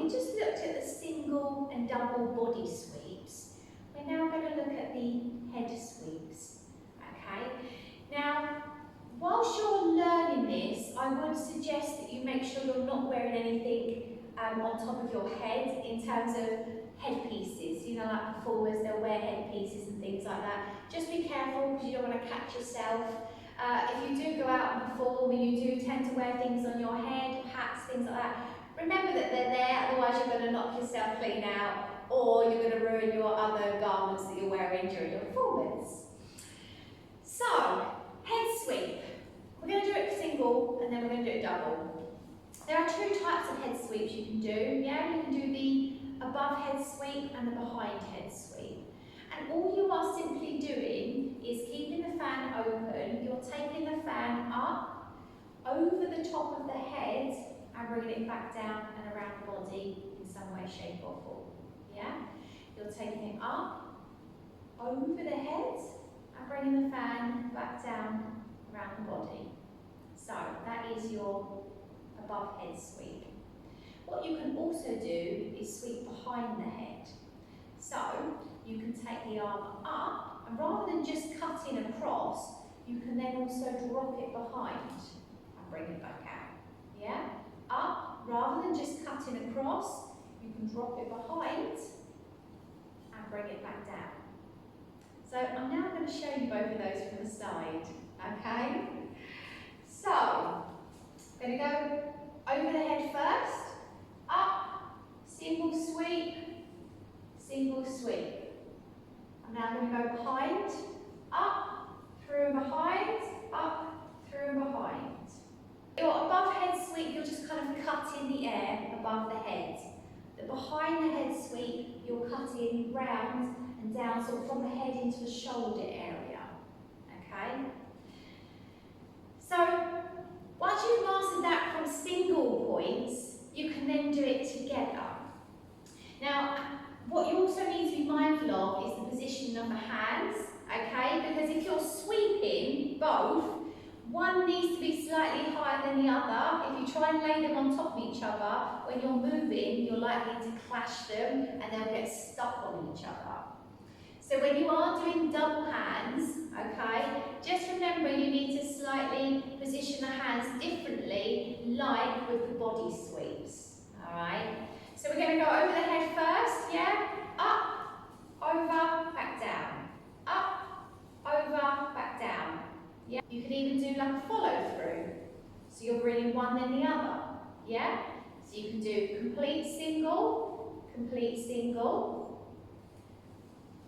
we just looked at the single and double body sweeps. We're now going to look at the head sweeps. Okay? Now, whilst you're learning this, I would suggest that you make sure you're not wearing anything on top of your head in terms of headpieces. You know, like performers, they'll wear headpieces and things like that. Just be careful because you don't want to catch yourself. If you do go out and perform and you do tend to wear things on your head, hats, things like that, remember that they're there, otherwise you're going to knock yourself clean out or you're going to ruin your other garments that you're wearing during your performance. So, head sweep. We're going to do it single and then we're going to do it double. There are two types of head sweeps you can do. Yeah, you can do the above head sweep and the behind head sweep. And all you are simply doing is keeping the fan open. You're taking the fan up over the top of the head and bringing it back down and around the body in some way, shape or form. Yeah? You're taking it up over the head and bringing the fan back down around the body. So that is your above head sweep. What you can also do is sweep behind the head. So you can take the arm up and rather than just cutting across, you can then also drop it behind and bring it back out. Yeah? Up, rather than just cutting across, you can drop it behind and bring it back down. So I'm now going to show you both of those from the side, okay? So, I'm going to go over the head first, up, single sweep, single sweep. I'm now going to go behind, up, through and behind, up, through and behind. Your above head sweep, you're just kind of cutting the air above the head. The behind the head sweep, you're cutting round and down, sort of from the head into the shoulder area. Okay? So, once you've mastered that from single points, you can then do it together. Now, what you also need to be mindful of is the position of the hands, okay? Because if you're sweeping both, one needs to be slightly higher than the other. If you try and lay them on top of each other, when you're moving, you're likely to clash them and they'll get stuck on each other. So when you are doing double hands, okay, just remember you need to slightly position the hands differently, like with the body sweeps, all right? So we're going to go over the head first, yeah? Up, over, back down. Up, over, back down. Yeah? You can even do like a follow through. So you're bringing one then the other, yeah? So you can do complete single,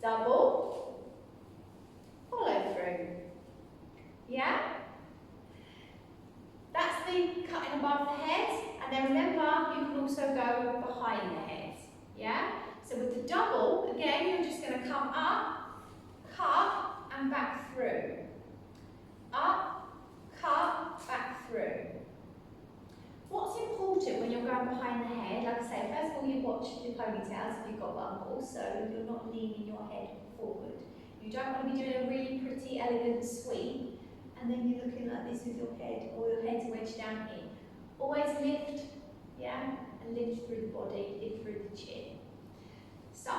double, follow through. Yeah? That's the cutting above the head. And then remember, you can also go behind the head. Yeah? So with the double, again, you're just going to come up, cut, and back through. Up, cut, back through. What's important when you're going behind the head, like I say, first of all, you watch your ponytails if you've got one, but also you're not leaning your head forward. You don't want to be doing a really pretty, elegant sweep, and then you're looking like this with your head, or your head's wedged down in. Always lift, yeah, and lift through the body, lift through the chin. So,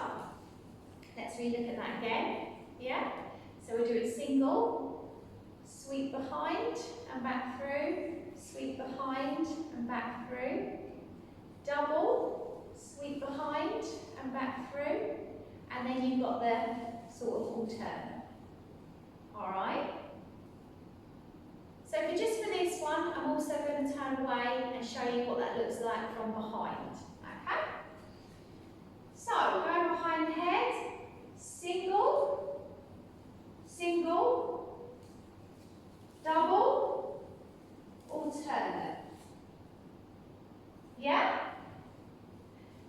let's relook at that again, yeah? So we'll do it single, sweep behind and back through, sweep behind and back through, double, sweep behind and back through, and then you've got the sort of alternate. Alright? So just for this one, I'm also going to turn away and show you what that looks like from behind. Okay? So, going behind the head, single, single, double, alternate. Yeah?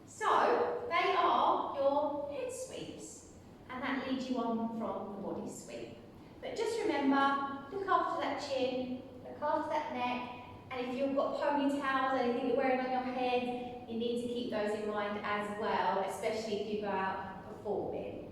So, they are your head sweeps, and that leads you on from the body sweep. But just remember, look after that chin, look after that neck, and if you've got ponytails, anything you're wearing on your head, you need to keep those in mind as well, especially if you go out performing.